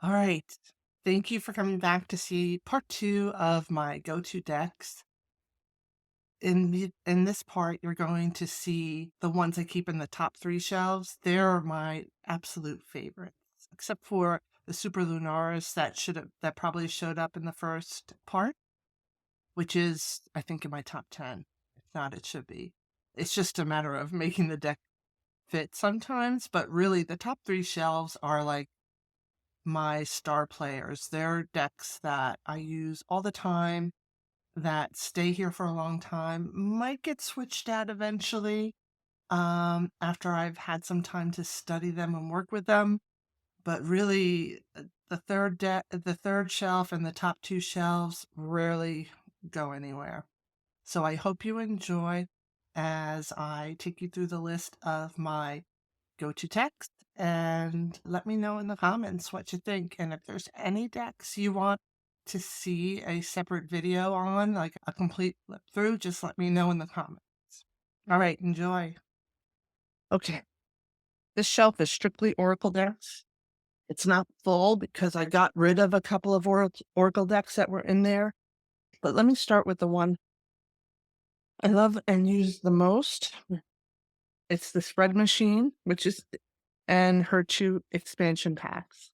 All right. Thank you for coming back to see part 2 of my go-to decks. In this part, you're going to see the ones I keep in the top 3 shelves. They're my absolute favorites, except for the Super Lunaris that probably showed up in the first part, which is, I think, in my top 10. If not, it should be. It's just a matter of making the deck fit sometimes, but really the top 3 shelves are like my star players. They're decks that I use all the time, that stay here for a long time, might get switched out eventually, after I've had some time to study them and work with them. But really, the third shelf and the top 2 shelves rarely go anywhere. So I hope you enjoy as I take you through the list of my go-to text and let me know in the comments what you think. And if there's any decks you want to see a separate video on, like a complete flip through, just let me know in the comments. All right, enjoy. Okay, this shelf is strictly Oracle decks. It's not full because I got rid of a couple of Oracle decks that were in there. But let me start with the one I love and use the most. It's the Spread Machine, and her 2 expansion packs.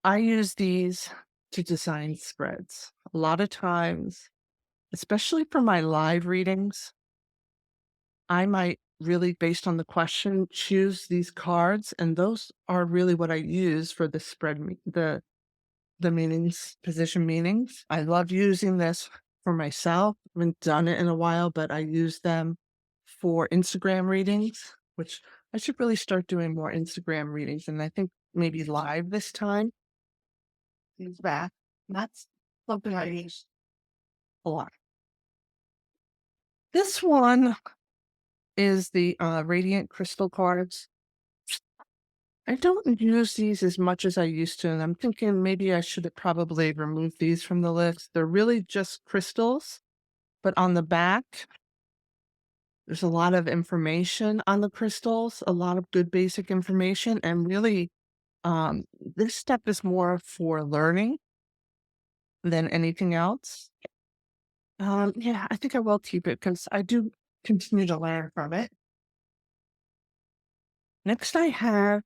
I use these to design spreads. A lot of times, especially for my live readings, I might really, based on the question, choose these cards, and those are really what I use for the the meanings, position meanings. I love using this for myself. I haven't done it in a while, but I use them for Instagram readings, which I should really start doing more Instagram readings, and I think maybe live this time. He's back. That's something I use a lot. This one is the Radiant Crystal cards. I don't use these as much as I used to, and I'm thinking maybe I should have probably removed these from the list. They're really just crystals, but on the back, there's a lot of information on the crystals, a lot of good basic information, and really, this step is more for learning than anything else. Yeah, I think I will keep it because I do continue to learn from it. Next, I have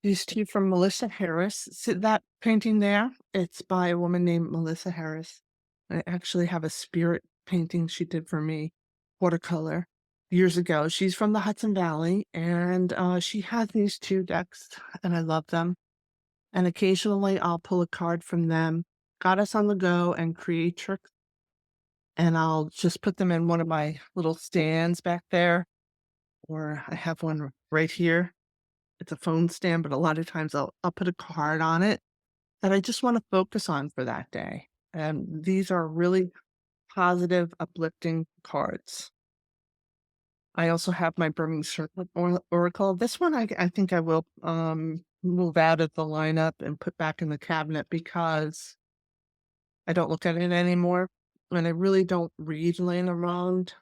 these 2 from Melissa Harris. See that painting there? It's by a woman named Melissa Harris. I actually have a spirit painting she did for me, watercolor, years ago. She's from the Hudson Valley, and she has these 2 decks, and I love them. And occasionally, I'll pull a card from them, Goddess on the Go and Creatrix, and I'll just put them in one of my little stands back there, or I have one right here. It's a phone stand, but a lot of times I'll put a card on it that I just wanna focus on for that day, and these are really positive, uplifting cards. I also have my Burning Serpent Oracle. This one I think I will, move out of the lineup and put back in the cabinet because I don't look at it anymore, and I really don't read laying around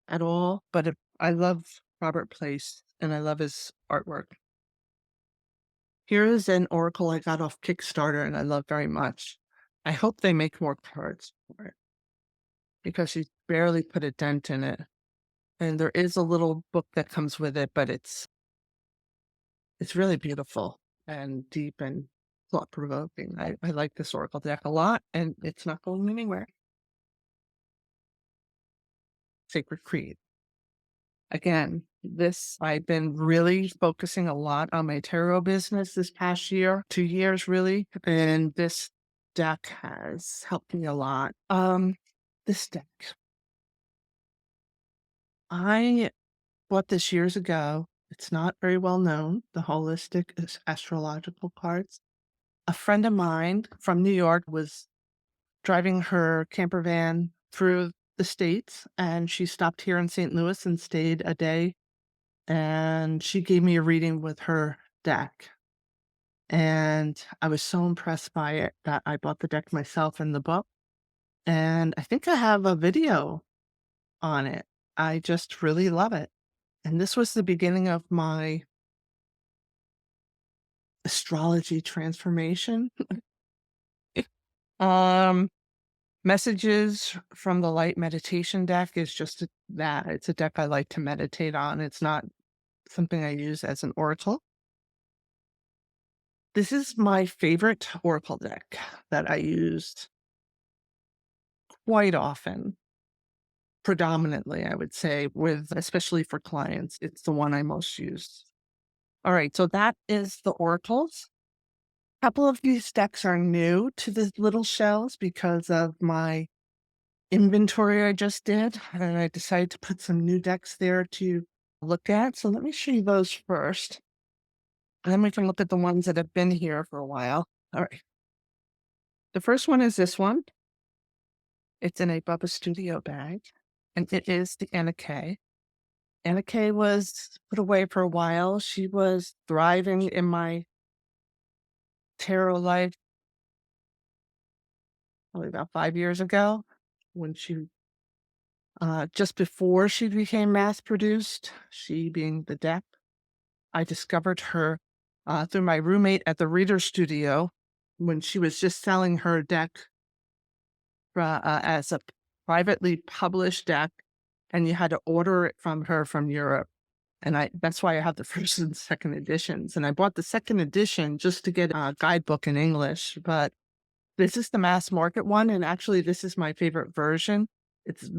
at all, but I love Robert Place, and I love his artwork. Here is an oracle I got off Kickstarter and I love very much. I hope they make more cards for it because she's barely put a dent in it. And there is a little book that comes with it, but it's really beautiful and deep and thought provoking. I like this oracle deck a lot, and it's not going anywhere. Sacred Creed. Again, this I've been really focusing a lot on my tarot business this past year, 2 years really, and this deck has helped me a lot. This deck, I bought this years ago. It's not very well known, the holistic astrological cards. A friend of mine from New York was driving her camper van through the States, and she stopped here in St. Louis and stayed a day, and she gave me a reading with her deck. And I was so impressed by it that I bought the deck myself in the book. And I think I have a video on it. I just really love it. And this was the beginning of my astrology transformation. um, Messages from the Light meditation deck is just that. It's a deck I like to meditate on. It's not something I use as an oracle. This is my favorite oracle deck that I use quite often. Predominantly, I would say, with especially for clients, it's the one I most use. All right, so that is the oracles. A couple of these decks are new to the little shells because of my inventory I just did, and I decided to put some new decks there to look at. So let me show you those first, and then we can look at the ones that have been here for a while. All right. The first one is this one. It's in a Bubba Studio bag, and it is the Anna K. Anna K was put away for a while. She was thriving in my tarot life probably about 5 years ago when she, just before she became mass produced, she being the deck. I discovered her through my roommate at the Reader Studio when she was just selling her deck as a privately published deck, and you had to order it from her from Europe. And that's why I have the first and second editions. And I bought the second edition just to get a guidebook in English. But this is the mass market one. And actually, this is my favorite version. It's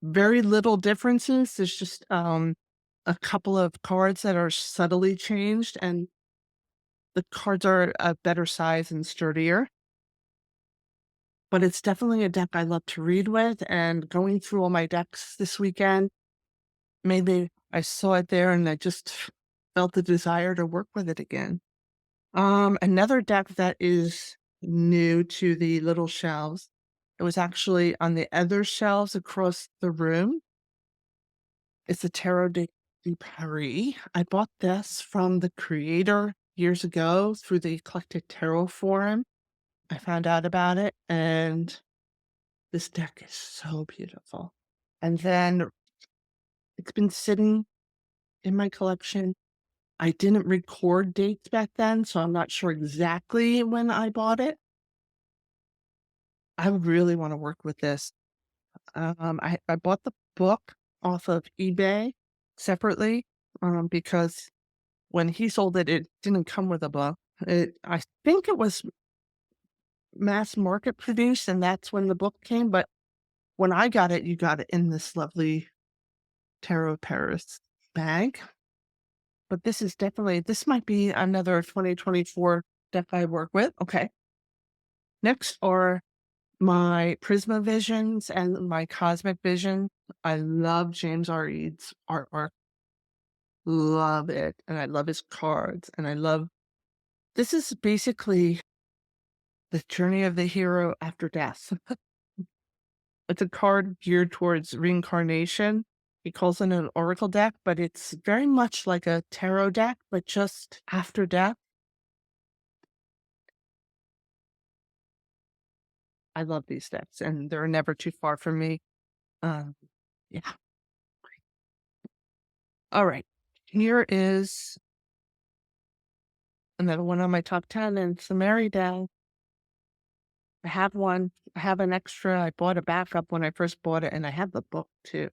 very little differences. There's just a couple of cards that are subtly changed. And the cards are a better size and sturdier. But it's definitely a deck I love to read with. And going through all my decks this weekend, maybe I saw it there and I just felt the desire to work with it again. Another deck that is new to the little shelves. It was actually on the other shelves across the room. It's the Tarot de Paris. I bought this from the creator years ago through the Eclectic Tarot Forum. I found out about it, and this deck is so beautiful. And then it's been sitting in my collection. I didn't record dates back then, so I'm not sure exactly when I bought it. I really want to work with this. I bought the book off of eBay separately because when he sold it, it didn't come with a book. I think it was mass market produced, and that's when the book came. But when I got it, you got it in this lovely Tarot Paris bag. But this might be another 2024 deck I work with. Okay. Next are my Prisma Visions and my Cosmic Vision. I love James R. Eads' artwork. Love it. And I love his cards. And this is basically the journey of the hero after death. It's a card geared towards reincarnation. He calls it an oracle deck, but it's very much like a tarot deck, but just after death. I love these decks, and they're never too far from me. Yeah. All right. Here is another one on my top 10, and it's the Merryday. I have one. I have an extra. I bought a backup when I first bought it, and I have the book too.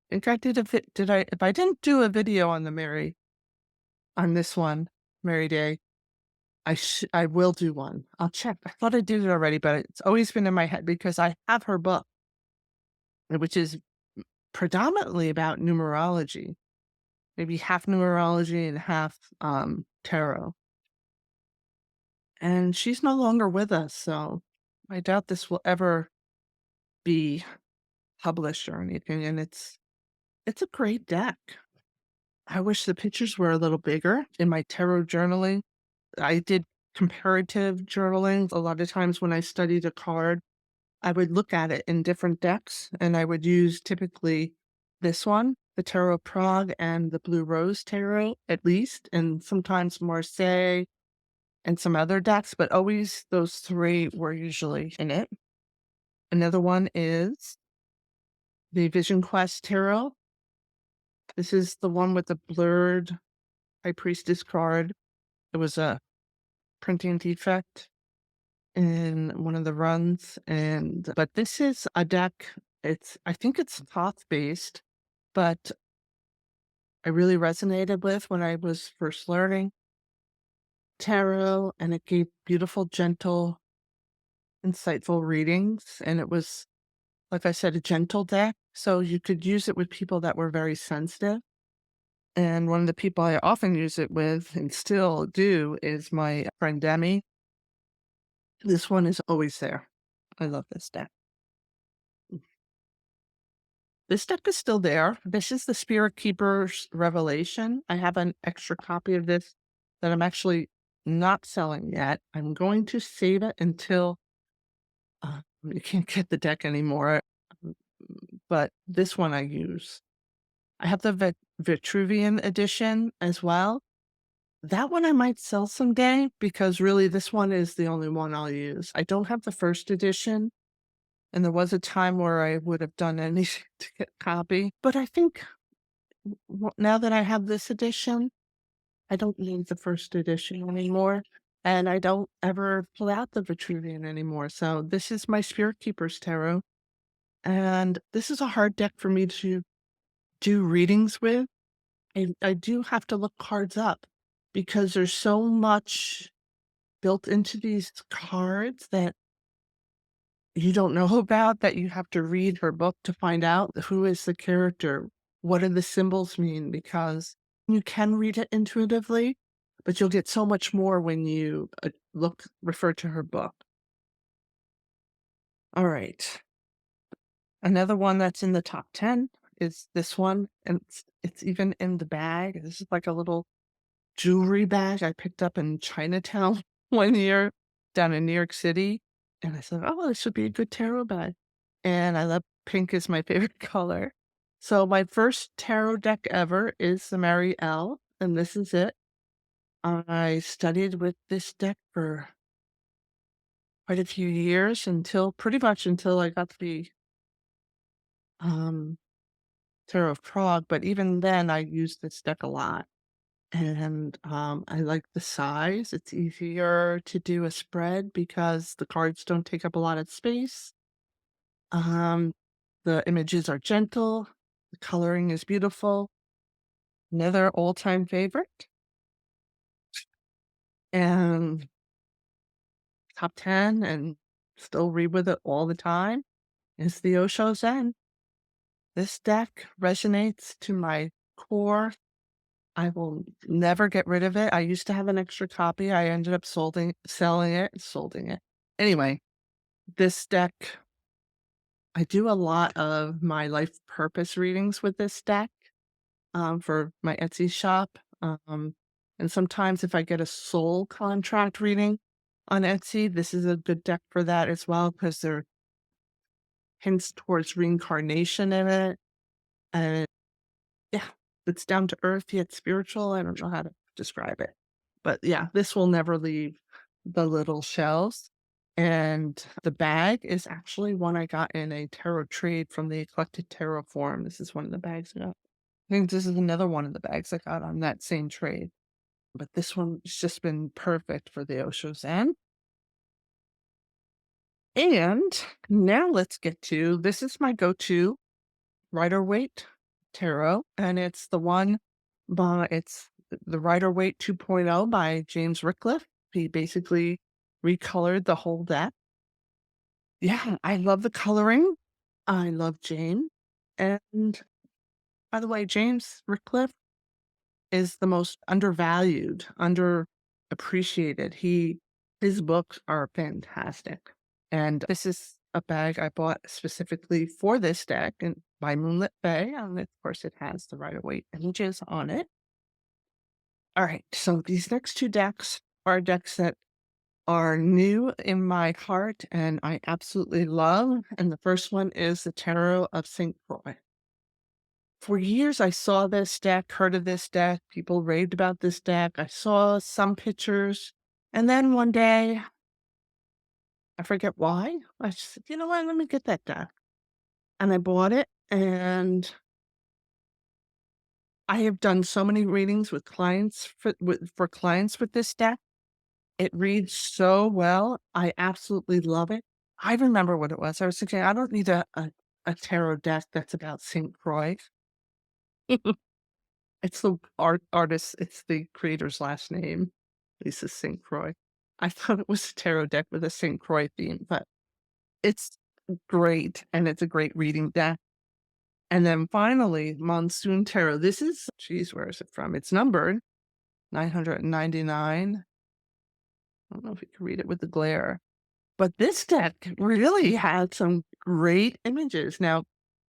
In fact, if I didn't do a video on on this one, Merryday, I will do one. I'll check. I thought I did it already, but it's always been in my head because I have her book, which is predominantly about numerology, maybe half numerology and half tarot. And she's no longer with us, so I doubt this will ever be published or anything. And it's a great deck. I wish the pictures were a little bigger in my tarot journaling. I did comparative journaling. A lot of times when I studied a card, I would look at it in different decks, and I would use typically this one, the Tarot of Prague, and the Blue Rose Tarot, at least, and sometimes Marseille and some other decks, but always those three were usually in it. Another one is the Vision Quest Tarot. This is the one with the blurred High Priestess card. It was a printing defect in one of the runs, but this is a deck. I think it's Thoth based, but I really resonated with when I was first learning tarot, and it gave beautiful, gentle, insightful readings. And it was, like I said, a gentle deck, so you could use it with people that were very sensitive. And one of the people I often use it with, and still do, is my friend Demi. This one is always there. I love this deck. This deck is still there. This is the Spirit Keeper's Revelation. I have an extra copy of this that I'm actually not selling yet. I'm going to save it until you can't get the deck anymore. But this one I use. I have the Vitruvian edition as well. That one I might sell someday, because really this one is the only one I'll use. I don't have the first edition, and there was a time where I would have done anything to get a copy. But I think now that I have this edition, I don't need the first edition anymore, and I don't ever pull out the Vitruvian anymore. So this is my Spirit Keeper's Tarot, and this is a hard deck for me to do readings with. I do have to look cards up, because there's so much built into these cards that you don't know about, that you have to read her book to find out who is the character, what do the symbols mean, because you can read it intuitively, but you'll get so much more when you refer to her book. All right. Another one that's in the top 10 is this one, and it's even in the bag. This is like a little jewelry bag I picked up in Chinatown one year down in New York City. And I said, oh, this would be a good tarot bag. And I love pink is my favorite color. So my first tarot deck ever is the Mary L, and this is it. I studied with this deck for quite a few years, pretty much until I got the Tarot of Prague. But even then, I used this deck a lot. And I like the size. It's easier to do a spread because the cards don't take up a lot of space. The images are gentle. The coloring is beautiful. Another all-time favorite. And top 10, and still read with it all the time, is the Osho Zen. This deck resonates to my core. I will never get rid of it. I used to have an extra copy. I ended up selling it. Anyway, this deck, I do a lot of my life purpose readings with this deck for my Etsy shop. And sometimes if I get a soul contract reading on Etsy, this is a good deck for that as well, because there are hints towards reincarnation in it. And yeah, it's down to earth yet spiritual. I don't know how to describe it. But yeah, this will never leave the little shelves. And the bag is actually one I got in a tarot trade from the Eclectic Tarot Forum. This is one of the bags I got. I think this is another one of the bags I got on that same trade. But this one has just been perfect for the Osho Zen. And now let's get to, this is my go-to Rider-Waite Tarot, and it's the one it's the Rider-Waite 2.0 by James Rickliffe. He basically recolored the whole deck. Yeah, I love the coloring. I love James. And by the way, James Rickliffe is the most undervalued, underappreciated. His books are fantastic. And this is a bag I bought specifically for this deck and by Moonlit Bay, and of course it has the Rider-Waite images on it. All right, so these next two decks are decks that are new in my heart and I absolutely love. And the first one is the Tarot of St. Croix. For years, I saw this deck, heard of this deck, people raved about this deck. I saw some pictures, and then one day, I forget why, I just said, you know what, let me get that deck. And I bought it, and I have done so many readings with clients for clients with this deck. It reads so well. I absolutely love it. I remember what it was. I was thinking, I don't need a tarot deck that's about St. Croix. It's the artist, it's the creator's last name, Lisa St. Croix. I thought it was a tarot deck with a St. Croix theme, but it's great, and it's a great reading deck. And then finally, Monsoon Tarot. This is, geez, where is it from? It's numbered 999. I don't know if you can read it with the glare. But this deck really had some great images. Now,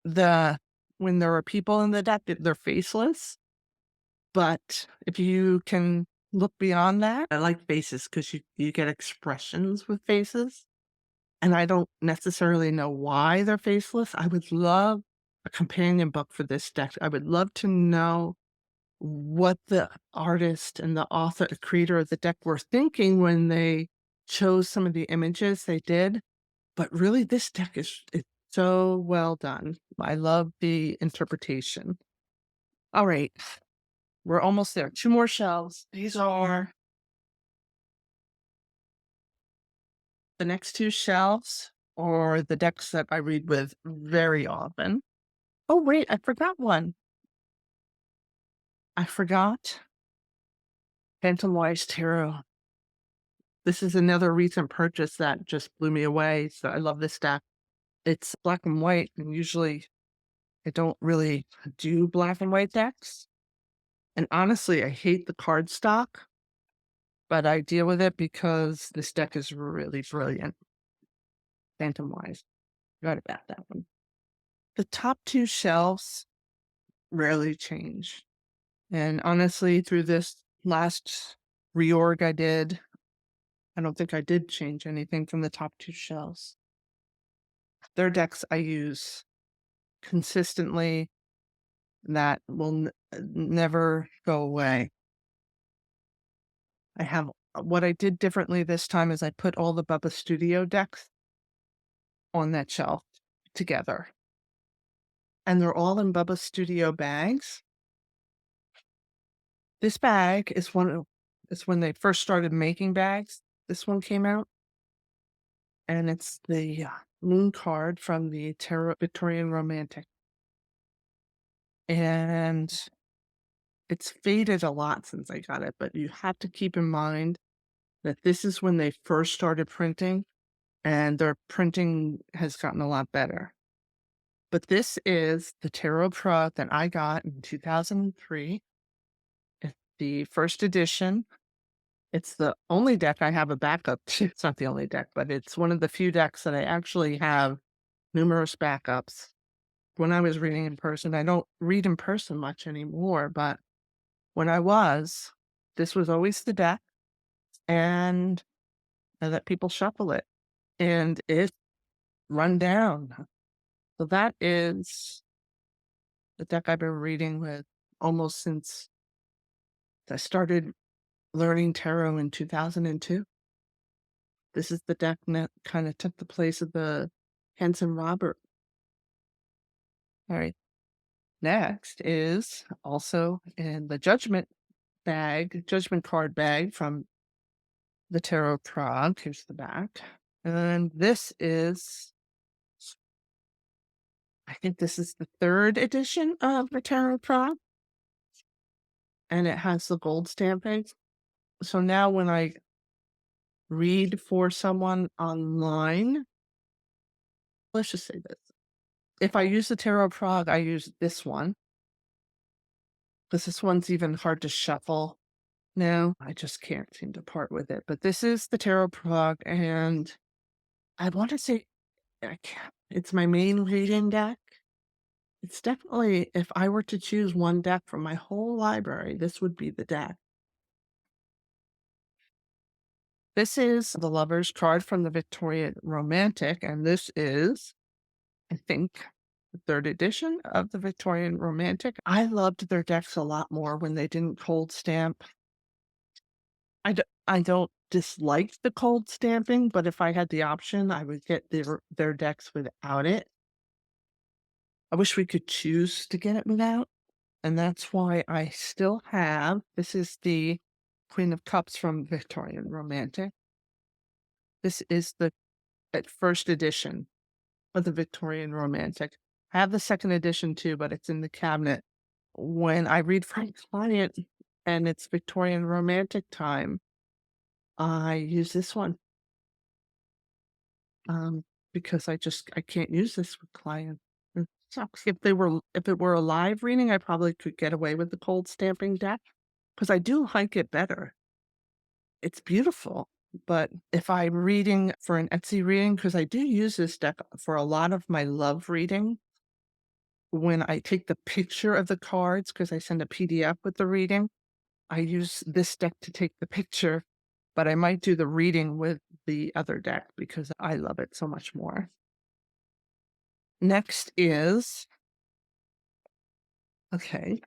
when there are people in the deck, they're faceless. But if you can look beyond that, I like faces because you get expressions with faces. And I don't necessarily know why they're faceless. I would love a companion book for this deck. I would love to know what the artist and the author, the creator of the deck were thinking when they chose some of the images they did. But really, this deck is so well done. I love the interpretation. All right, we're almost there. 2 more shelves. These are the next 2 shelves, or the decks that I read with very often. Oh, wait, I forgot one. I forgot Phantomwise Tarot. This is another recent purchase that just blew me away, so I love this deck. It's black and white, and usually I don't really do black and white decks. And honestly, I hate the cardstock, but I deal with it because this deck is really brilliant. Phantomwise. Forgot about that one. The top 2 shelves rarely change. And honestly, through this last reorg I did, I don't think I did change anything from the top 2 shelves. They're decks I use consistently that will never go away. I have what I did differently this time is I put all the Bubba Studio decks on that shelf together. And they're all in Bubba Studio bags. This bag is when they first started making bags. This one came out. And it's the moon card from the Victorian Romantic. And it's faded a lot since I got it, but you have to keep in mind that this is when they first started printing, and their printing has gotten a lot better. But this is the Tarot Prague that I got in 2003. It's the first edition. It's the only deck I have a backup to. It's not the only deck, but it's one of the few decks that I actually have numerous backups. When I was reading in person, I don't read in person much anymore, but when I was, this was always the deck, and I let people shuffle it, and it's run down. So that is the deck I've been reading with almost since I started learning tarot in 2002. This is the deck that kind of took the place of the Hanson Roberts. All right. Next is also in the Judgment card bag from the Tarot Prague. Here's the back. And this is, I think this is the 3rd edition of the Tarot Prague. And it has the gold stamping. So now when I read for someone online, let's just say this. If I use the Tarot Prague, I use this one, because this one's even hard to shuffle. No, I just can't seem to part with it. But this is the Tarot Prague, and I want to say it's my main reading deck. It's definitely, if I were to choose one deck from my whole library, this would be the deck. This is the Lover's card from the Victorian Romantic, and this is, I think, the 3rd edition of the Victorian Romantic. I loved their decks a lot more when they didn't cold stamp. I don't dislike the cold stamping, but if I had the option, I would get their decks without it. I wish we could choose to get it without, and that's why I still have, this is the Queen of Cups from Victorian Romantic. This is the first edition of the Victorian Romantic. I have the second edition too, but it's in the cabinet. When I read for a client and it's Victorian Romantic time, I use this one. Because I can't use this with clients. It sucks. If it were a live reading, I probably could get away with the cold stamping deck because I do like it better. It's beautiful. But if I'm reading for an Etsy reading, because I do use this deck for a lot of my love reading, when I take the picture of the cards, because I send a PDF with the reading, I use this deck to take the picture, but I might do the reading with the other deck because I love it so much more. Next is,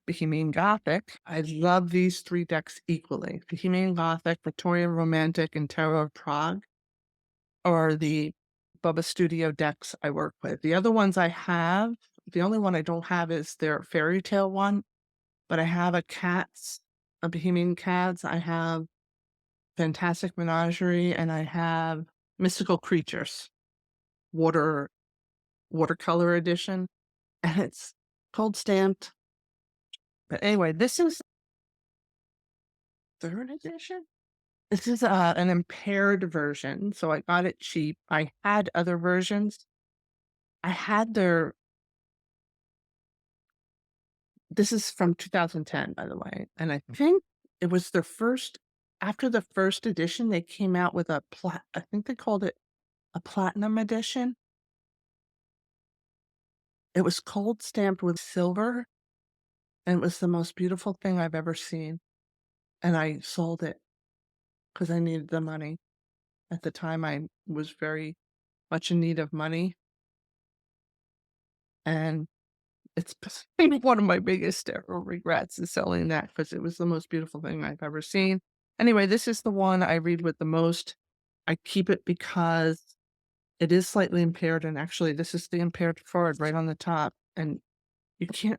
Bohemian Gothic. I love these three decks equally. Bohemian Gothic, Victorian Romantic, and Tarot of Prague are the Bubba Studio decks I work with. The other ones I have, the only one I don't have is their fairy tale one, but I have a Bohemian Cats, I have Fantastic Menagerie, and I have Mystical Creatures, watercolor edition, and it's cold stamped. But anyway, this is third edition. This is an impaired version, so I got it cheap. I had other versions. I had this is from 2010, by the way, and I think it was their first, after the first edition, they came out with I think they called it a platinum edition. It was cold stamped with silver, and it was the most beautiful thing I've ever seen. And I sold it because I needed the money. At the time, I was very much in need of money. And it's one of my biggest regrets is selling that because it was the most beautiful thing I've ever seen. Anyway, this is the one I read with the most. I keep it because it is slightly impaired. And actually, this is the impaired card right on the top. And you can't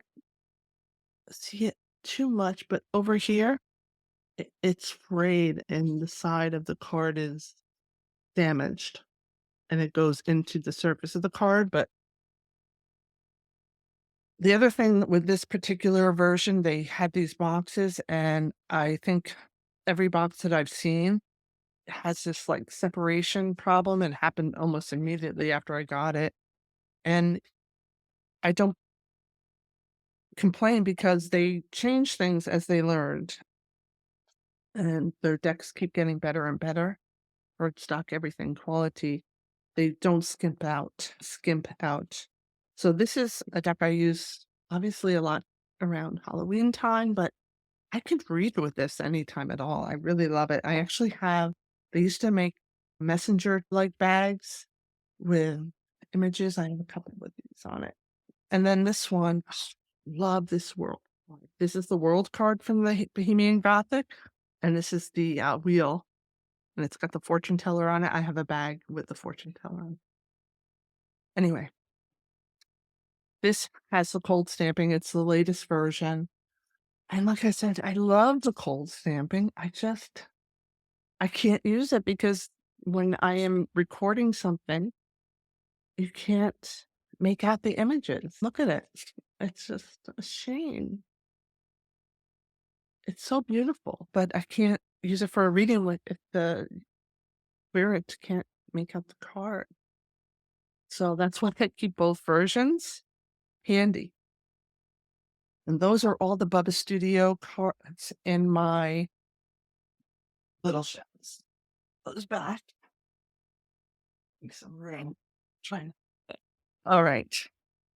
see it too much, but over here, it's frayed and the side of the card is damaged. And it goes into the surface of the card, but the other thing with this particular version, they had these boxes, and I think every box that I've seen has this like separation problem. It happened almost immediately after I got it. And I don't complain because they change things as they learned. And their decks keep getting better and better. Stock, everything, quality. They don't skimp out. So this is a deck I use obviously a lot around Halloween time, but I could read with this anytime at all. I really love it. I actually they used to make messenger-like bags with images. I have a couple of these on it. And then this one, love this world. This is the world card from the Bohemian Gothic, and this is the wheel, and it's got the fortune teller on it. I have a bag with the fortune teller on it. Anyway, this has the cold stamping. It's the latest version. And like I said, I love the cold stamping. I can't use it because when I am recording something, you can't make out the images. Look at it. It's just a shame. It's so beautiful, but I can't use it for a reading if the spirit can't make out the card. So that's why I keep both versions handy. And those are all the Bubba Studio cards in my little shelves. Those back. Make some room. All right.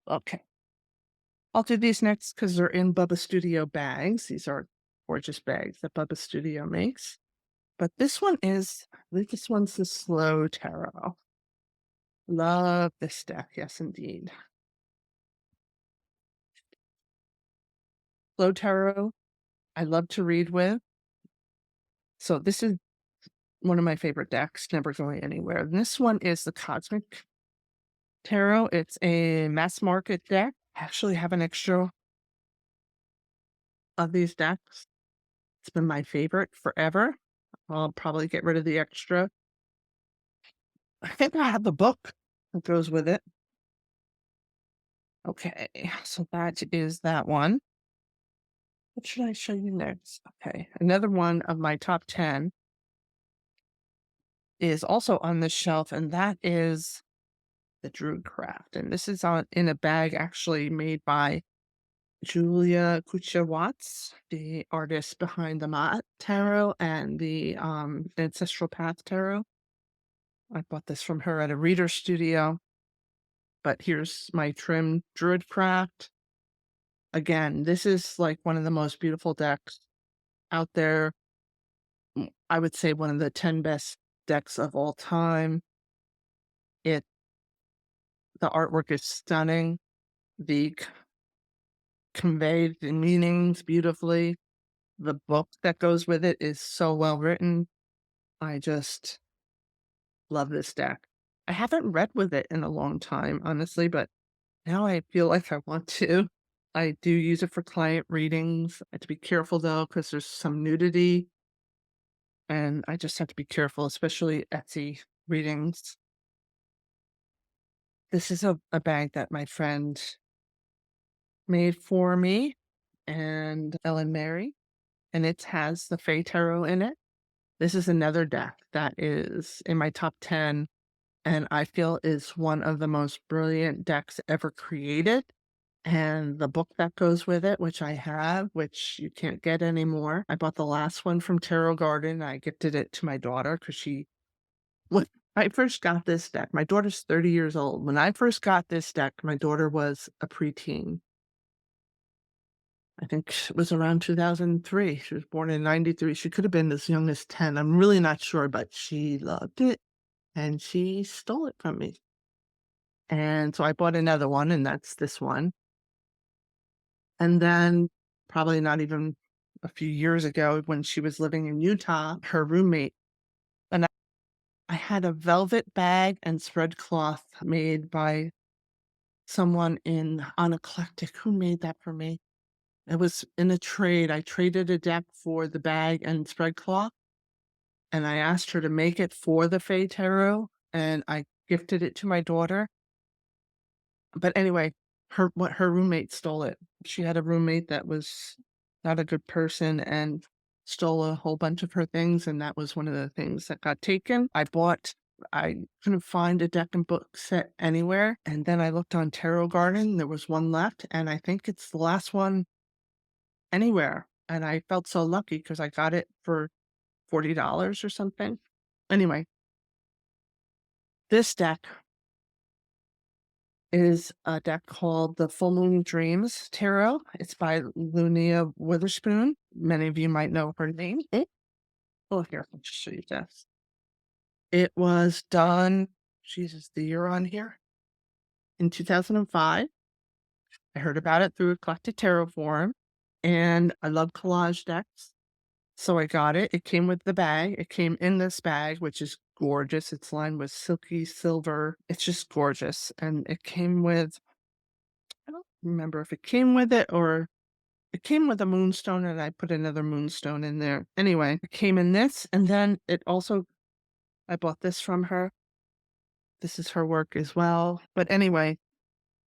Okay. I'll do these next because they're in Bubba Studio bags. These are gorgeous bags that Bubba Studio makes. But this one is, I believe this one's the Slow Tarot. Love this deck. Yes, indeed. Slow Tarot, I love to read with. So this is one of my favorite decks, never going anywhere. And this one is the Cosmic Tarot. It's a mass market deck. I actually have an extra of these decks. It's been my favorite forever. I'll probably get rid of the extra. I think I have the book that goes with it. Okay, so that is that one. What should I show you next? Okay, another one of my top 10 is also on this shelf, and that is the Druidcraft. And this is in a bag actually made by Julia Kucha-Watts, the artist behind the Mott Tarot and the Ancestral Path Tarot. I bought this from her at a reader studio. But here's my trim Druidcraft. Again, this is like one of the most beautiful decks out there. I would say one of the 10 best decks of all time. The artwork is stunning. The conveyed the meanings beautifully. The book that goes with it is so well written. I just love this deck. I haven't read with it in a long time, honestly, but now I feel like I want to. I do use it for client readings. I have to be careful though, because there's some nudity. And I just have to be careful, especially Etsy readings. This is a bag that my friend made for me and Ellen Mary, and it has the Fey Tarot in it. This is another deck that is in my top 10, and I feel is one of the most brilliant decks ever created. And the book that goes with it, which I have, which you can't get anymore. I bought the last one from Tarot Garden. I gifted it to my daughter because when I first got this deck, my daughter's 30 years old. When I first got this deck, my daughter was a preteen. I think it was around 2003. She was born in 93. She could have been as young as 10. I'm really not sure, but she loved it and she stole it from me. And so I bought another one, and that's this one. And then probably not even a few years ago when she was living in Utah, her roommate, and I had a velvet bag and spread cloth made by someone on Eclectic. Who made that for me? It was in a trade. I traded a deck for the bag and spread cloth, and I asked her to make it for the Fey Tarot, and I gifted it to my daughter. But anyway, her roommate stole it. She had a roommate that was not a good person and stole a whole bunch of her things, and that was one of the things that got taken. I couldn't find a deck and book set anywhere, and then I looked on Tarot Garden. There was one left, and I think it's the last one anywhere. And I felt so lucky because I got it for $40 or something. Anyway, this deck is a deck called the Full Moon Dreams Tarot. It's by Lunia Witherspoon. Many of you might know her name. Oh, here, I'll just show you this. It was done, Jesus, the year on here, in 2005. I heard about it through Eclectic Tarot Forum, and I love collage decks. So I got it. It came with the bag. It came in this bag, which is gorgeous. It's lined with silky silver. It's just gorgeous. And it came with, I don't remember if it came with it or it came with a moonstone, and I put another moonstone in there. Anyway, it came in this, and then I bought this from her. This is her work as well. But anyway,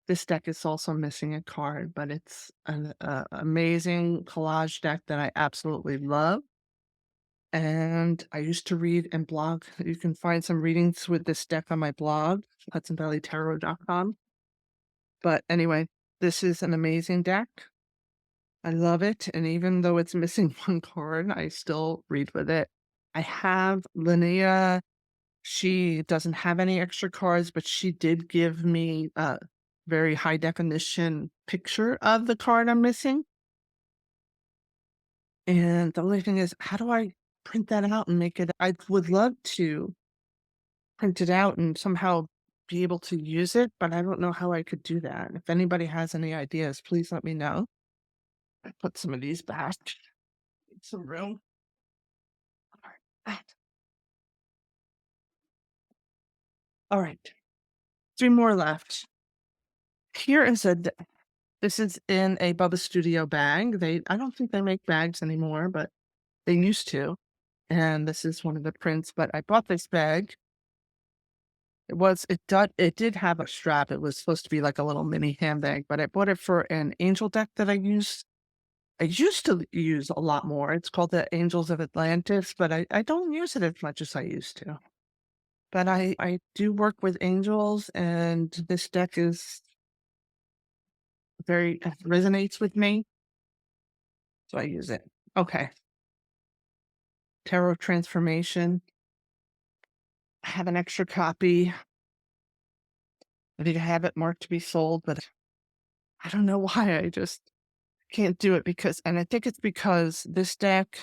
this deck is also missing a card, but it's an amazing collage deck that I absolutely love. And I used to read and blog. You can find some readings with this deck on my blog, HudsonValleyTarot.com. But anyway, this is an amazing deck. I love it. And even though it's missing one card, I still read with it. I have Linnea. She doesn't have any extra cards, but she did give me a very high definition picture of the card I'm missing. And the only thing is, how do I print that out and make it? I would love to print it out and somehow be able to use it, but I don't know how I could do that. If anybody has any ideas, please let me know. I put some of these back. Need some room. All right. 3 more left. Here is this is in a Bubba Studio bag. I don't think they make bags anymore, but They used to, and this is one of the prints, but I bought this bag. It did have a strap. It was supposed to be like a little mini handbag, but I bought it for an angel deck that I use. I used to use a lot more. It's called the Angels of Atlantis, but I don't use it as much as I used to. But I do work with angels, and this deck is resonates with me. So I use it. Okay. Tarot Transformation. I have an extra copy. I did have it marked to be sold, but I don't know why. I just can't do it and I think it's because this deck,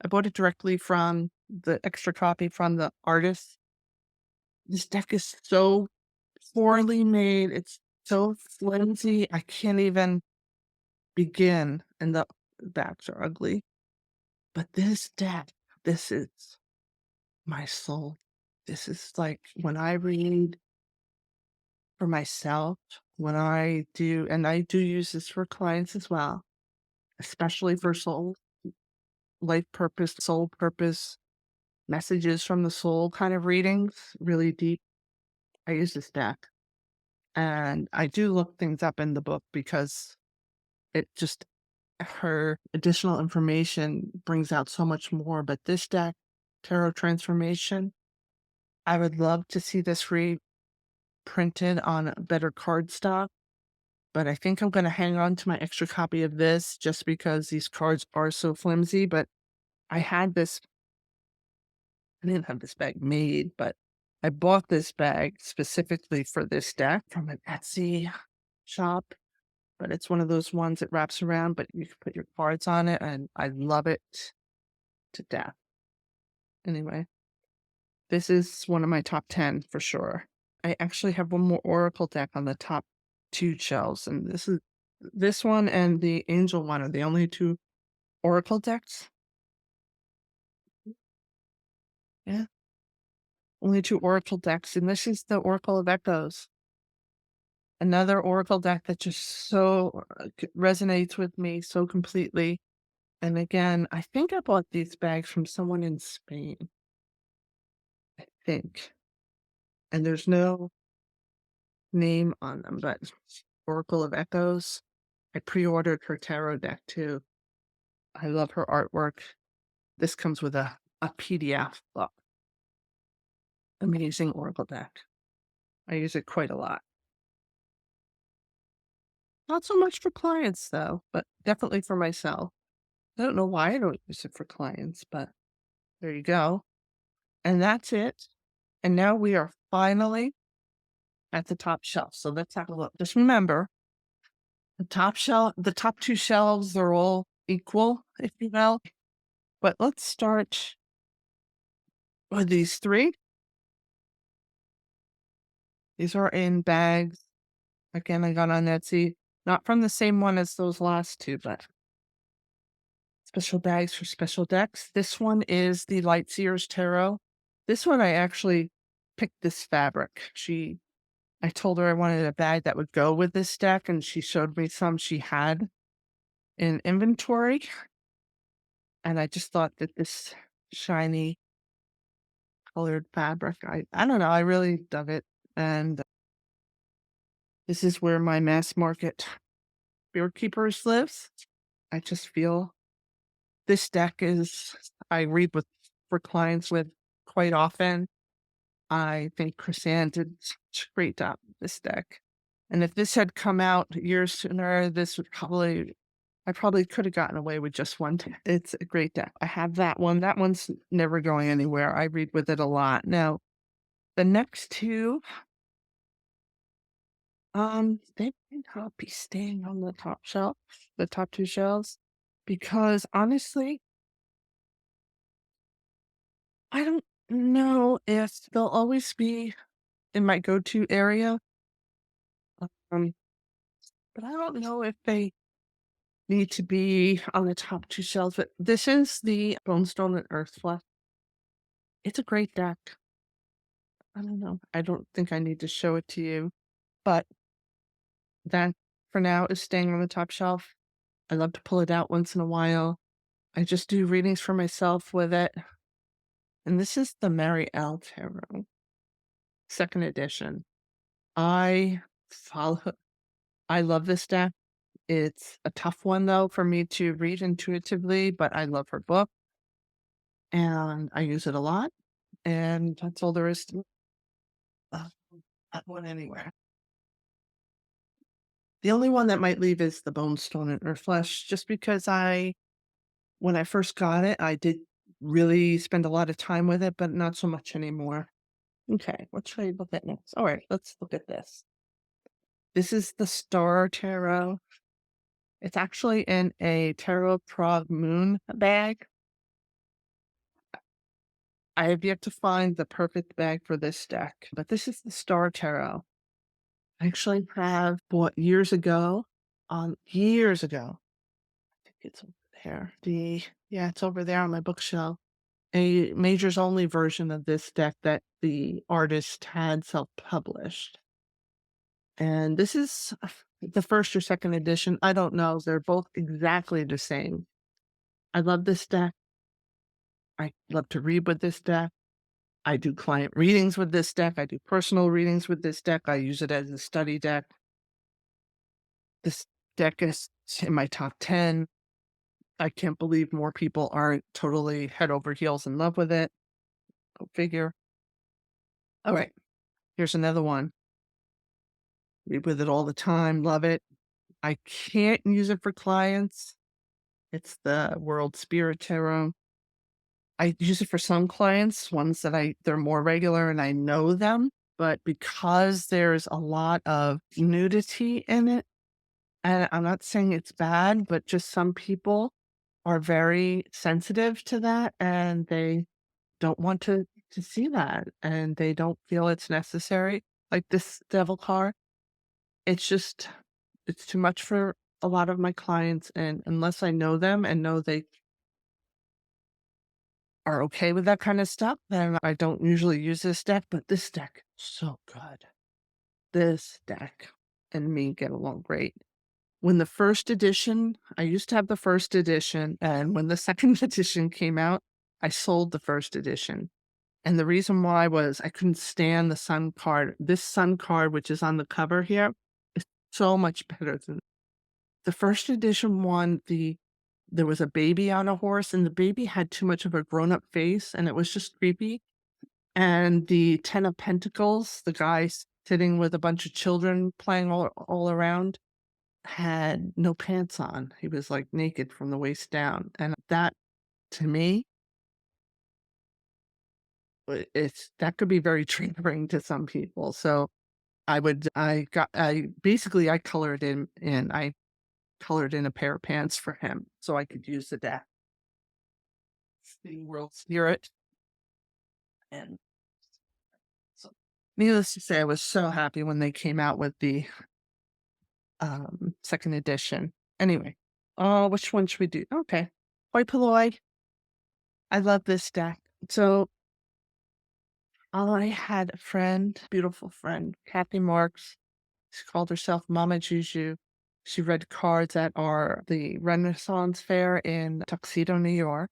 I bought it directly from the extra copy from the artist. This deck is so poorly made. It's so flimsy. I can't even begin, and the backs are ugly. But this deck, this is my soul. This is like when I read for myself, and I do use this for clients as well, especially for soul, life purpose, soul purpose, messages from the soul kind of readings, really deep. I use this deck. And I do look things up in the book because her additional information brings out so much more. But this deck, Tarot Transformation, I would love to see this reprinted on a better cardstock. But I think I'm going to hang on to my extra copy of this just because these cards are so flimsy. But I didn't have this bag made, but I bought this bag specifically for this deck from an Etsy shop. But it's one of those ones that wraps around, but you can put your cards on it, and I love it to death. Anyway, this is one of my top 10 for sure. I actually have one more Oracle deck on the top 2 shelves, and this one and the Angel one are the only 2 Oracle decks. Yeah. Only 2 Oracle decks, and this is the Oracle of Echoes. Another Oracle deck that just so resonates with me so completely. And again, I think I bought these bags from someone in Spain. I think. And there's no name on them, but Oracle of Echoes. I pre-ordered her tarot deck too. I love her artwork. This comes with a PDF book. Amazing Oracle deck. I use it quite a lot. Not so much for clients though, but definitely for myself. I don't know why I don't use it for clients, but there you go. And that's it. And now we are finally at the top shelf. So let's have a look. Just remember, the top 2 shelves are all equal, if you will. But let's start with these 3. These are in bags. Again, I got on Etsy. Not from the same one as those last 2, but special bags for special decks. This one is the Lightseer's Tarot. This one I actually picked this fabric. I told her I wanted a bag that would go with this deck, and she showed me some she had in inventory. And I just thought that this shiny colored fabric, I don't know, I really dug it. And this is where my mass market Spirit Keepers lives. I just feel this deck I read for clients with quite often. I think Chris-Anne did such a great job with this deck. And if this had come out years sooner, I probably could have gotten away with just one. It's a great deck. I have that one. That one's never going anywhere. I read with it a lot. Now, the next 2, they may not be staying on the top 2 shelves, because honestly, I don't know if they'll always be in my go-to area. But I don't know if they need to be on the top 2 shelves. But this is the Bonestone and Earthflesh. It's a great deck. I don't know. I don't think I need to show it to you, but that for now is staying on the top shelf. I love to pull it out once in a while. I just do readings for myself with it. And this is the Merryday Tarot, 2nd edition. I love this deck. It's a tough one, though, for me to read intuitively, but I love her book, and I use it a lot, and that's all there is to it. Not going anywhere. The only one that might leave is the Bonestone and Earthflesh, just because when I first got it, I did really spend a lot of time with it, but not so much anymore. Okay, what should I look at next? All right, let's look at this. This is the Star Tarot. It's actually in a Tarot Prague Moon bag. I have yet to find the perfect bag for this deck, but this is the Star Tarot. I actually have bought years ago. I think it's over there. Yeah, it's over there on my bookshelf. A majors only version of this deck that the artist had self-published. And this is the 1st or 2nd edition. I don't know. They're both exactly the same. I love this deck. I love to read with this deck. I do client readings with this deck. I do personal readings with this deck. I use it as a study deck. This deck is in my top 10. I can't believe more people aren't totally head over heels in love with it. Go figure. All right, here's another one. Read with it all the time. Love it. I can't use it for clients. It's the World Spirit Tarot. I use it for some clients, ones that they're more regular and I know them, but because there's a lot of nudity in it, and I'm not saying it's bad, but just some people are very sensitive to that and they don't want to see that and they don't feel it's necessary. Like this devil card, it's too much for a lot of my clients, and unless I know them and know they are okay with that kind of stuff, then I don't usually use this deck, but this deck is so good. This deck and me get along great. When the 1st edition, I used to have the 1st edition, and when the 2nd edition came out, I sold the 1st edition. And the reason why was I couldn't stand the sun card. This sun card, which is on the cover here, is so much better than the 1st edition one. There was a baby on a horse, and the baby had too much of a grown-up face, and it was just creepy. And the 10 of Pentacles, the guy sitting with a bunch of children playing all around, had no pants on. He was, like, naked from the waist down, and that, to me, that could be very triggering to some people. So I colored I colored in a pair of pants for him so I could use the deck. The World Spirit. And so, needless to say, I was so happy when they came out with the 2nd edition. Anyway, which one should we do? Okay, Hoi Palloi. I love this deck. So I had a friend, beautiful friend, Kathy Marks. She called herself Mama Juju. She read cards at the Renaissance Fair in Tuxedo, New York.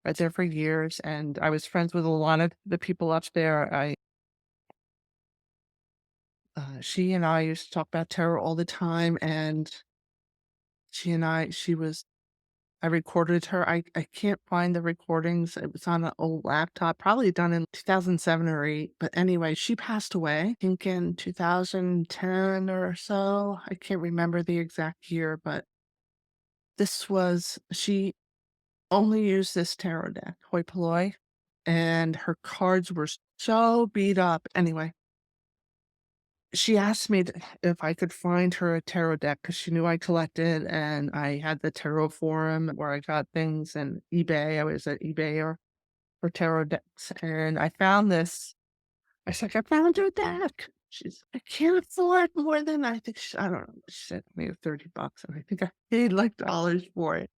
Read there for years, and I was friends with a lot of the people up there. She and I used to talk about tarot all the time, and I recorded her. I can't find the recordings. It was on an old laptop, probably done in 2007 or 8. But anyway, she passed away, I think in 2010 or so. I can't remember the exact year, but she only used this tarot deck, Hoi Palloi, and her cards were so beat up. Anyway, she asked me if I could find her a tarot deck because she knew I collected, and I had the tarot forum where I got things, and eBay. I was at eBay for tarot decks, and I found this. I was like, I found your deck. I can't afford more than I don't know. She said maybe $30, and I think I paid like dollars for it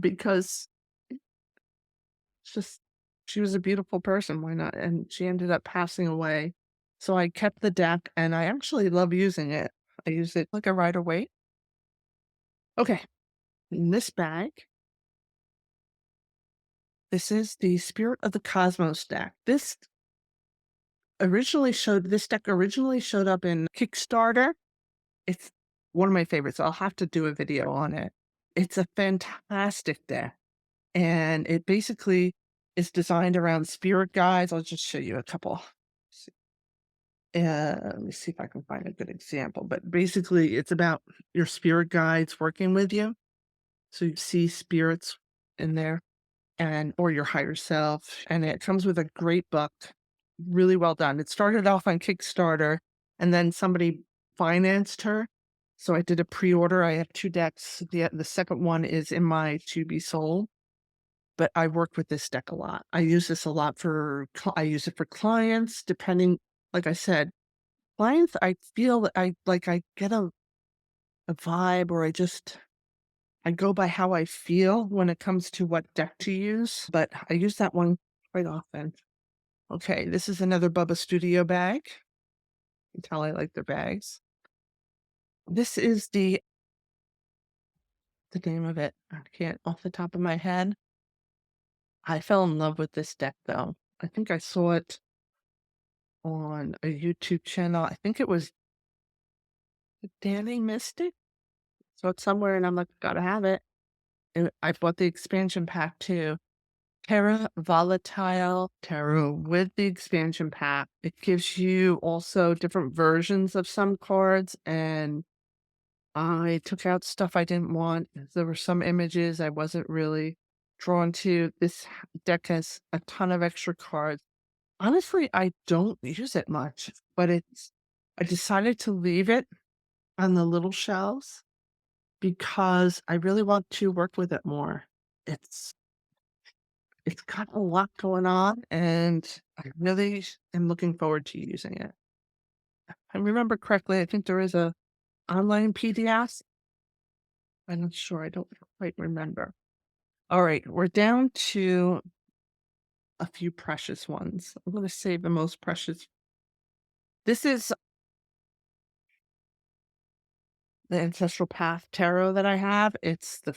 because it's just she was a beautiful person. Why not? And she ended up passing away. So I kept the deck, and I actually love using it. I use it like a Rider-Waite. Okay, in this bag, This is the Spirit of the Cosmos deck. This deck originally showed up in Kickstarter. It's one of my favorites. I'll have to do a video on it. It's a fantastic deck. And it basically is designed around spirit guides. I'll just show you a couple. Let me see if I can find a good example. But basically, it's about your spirit guides working with you. So you see spirits in there, or your higher self. And it comes with a great book. Really well done. It started off on Kickstarter, and then somebody financed her. So I did a pre-order. I have 2 decks. The second one is in my to be sold. But I work with this deck a lot. I use this a lot I use it for clients, depending, like I said, clients, I feel that I get a vibe, or I go by how I feel when it comes to what deck to use, but I use that one quite often. Okay, this is another Bubba Studio bag. You can tell I like their bags. This is the name of it. I can't off the top of my head. I fell in love with this deck, though. I think I saw it on a YouTube channel. I think it was Danny Mystic. So it's somewhere, and I'm like, gotta have it. And I bought the expansion pack too. Terra Volatile Tarot with the expansion pack. It gives you also different versions of some cards, and I took out stuff I didn't want. There were some images I wasn't really drawn to. This deck has a ton of extra cards. Honestly, I don't use it much, but I decided to leave it on the little shelves because I really want to work with it more. It's got a lot going on, and I really am looking forward to using it. If I remember correctly, I think there is a online PDF. I'm not sure. I don't quite remember. All right, we're down to a few precious ones. I'm going to save the most precious. This is the Ancestral Path Tarot that I have. It's the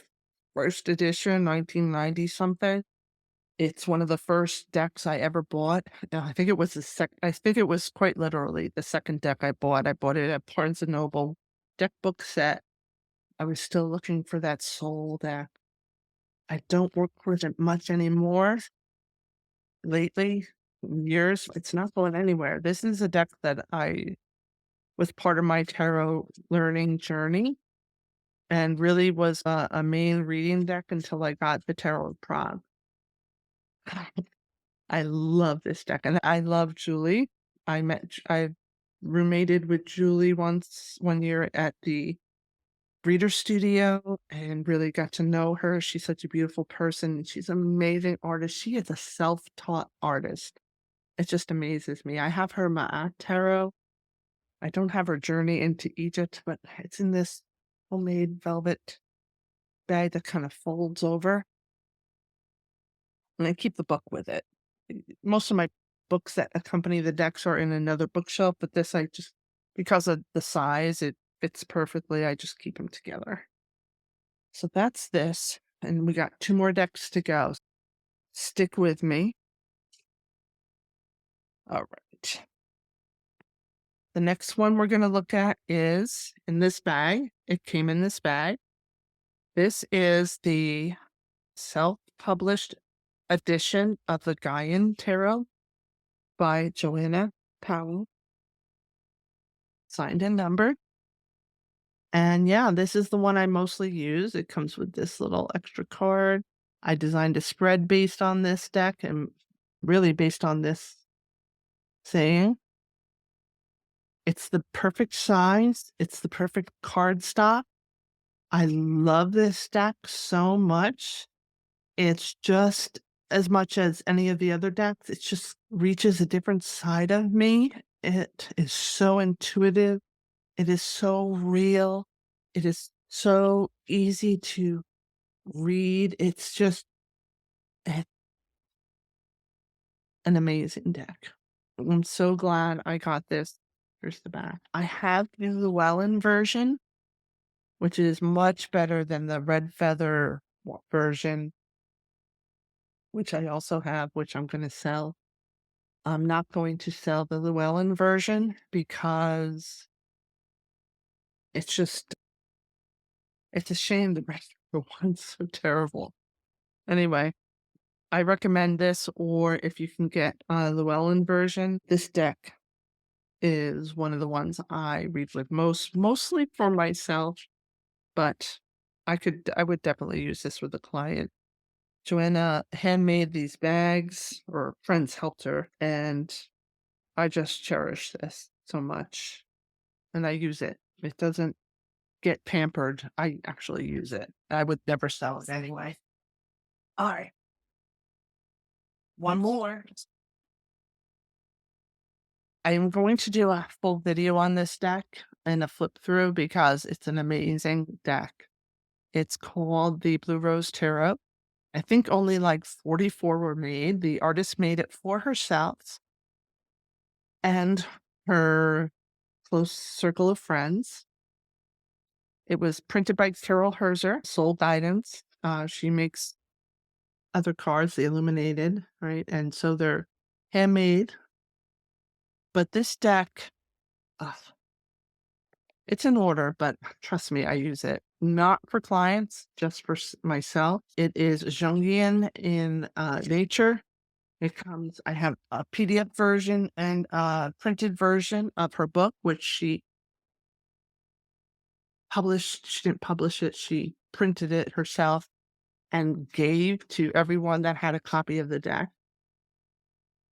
first edition, 1990 something. It's one of the first decks I ever bought. I think it was I think it was quite literally the second deck I bought. I bought it at Barnes & Noble deck book set. I was still looking for that soul deck. I don't work with it much anymore. Lately, years, it's not going anywhere. This is a deck that was part of my tarot learning journey, and really was a main reading deck until I got the Tarot of Prague. I love this deck, and I love Julie. I roommated with Julie one year at the Breeder Studio, and really got to know her. She's such a beautiful person. She's an amazing artist. She is a self-taught artist. It just amazes me. I have her Ma'at Tarot. I don't have her Journey into Egypt, but it's in this homemade velvet bag that kind of folds over. And I keep the book with it. Most of my books that accompany the decks are in another bookshelf, but this because of the size, it fits perfectly. I just keep them together. So that's this. And we got 2 more decks to go. Stick with me. All right. The next one we're going to look at is in this bag. It came in this bag. This is the self-published edition of the Gaian Tarot by Joanna Powell, signed and numbered. And yeah, this is the one I mostly use. It comes with this little extra card. I designed a spread based on this deck, and really based on this saying. It's the perfect size. It's the perfect cardstock. I love this deck so much. It's just, as much as any of the other decks, it just reaches a different side of me. It is so intuitive. It is so real. It is so easy to read. It's just an amazing deck. I'm so glad I got this. Here's the back. I have the Llewellyn version, which is much better than the red feather version. which I also have, which I'm going to sell. I'm not going to sell the Llewellyn version because it's a shame the regular one's so terrible. Anyway, I recommend this, or if you can get a Llewellyn version, this deck is one of the ones I read with mostly for myself, but I would definitely use this with a client. Joanna handmade these bags, or friends helped her, and I just cherish this so much. And I use it. It doesn't get pampered. I actually use it. I would never sell it anyway. All right. One more. I am going to do a full video on this deck and a flip through because it's an amazing deck. It's called the Blue Rose Tarot. I think only like 44 were made. The artist made it for herself and her close circle of friends. It was printed by Carol Herzer, Soul Guidance. She makes other cards, the illuminated, right? And so they're handmade. But this deck, it's in order, but trust me, I use it. Not for clients, just for myself. It is Jungian in nature. I have a PDF version and a printed version of her book, which she published. She didn't publish it. She printed it herself and gave to everyone that had a copy of the deck.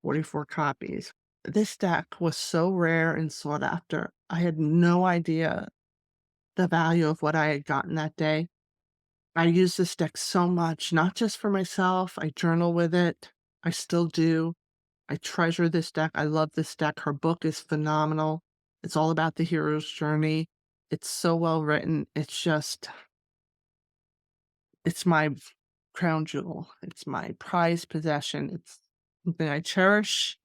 44 copies. This deck was so rare and sought after. I had no idea the value of what I had gotten that day. I use this deck so much, not just for myself. I journal with it. I still do. I treasure this deck. I love this deck. Her book is phenomenal. It's all about the hero's journey. It's so well written. It's my crown jewel. It's my prized possession. It's something I cherish.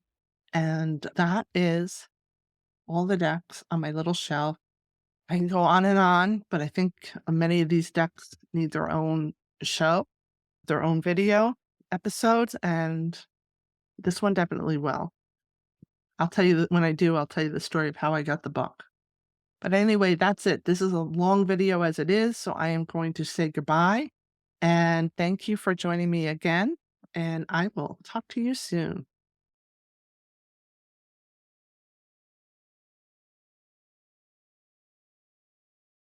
And that is all the decks on my little shelf. I can go on, but I think many of these decks need their own show, their own video episodes, and this one definitely will. I'll tell you that when I do, I'll tell you the story of how I got the book. But anyway, that's it. This is a long video as it is, so I am going to say goodbye. And thank you for joining me again, and I will talk to you soon.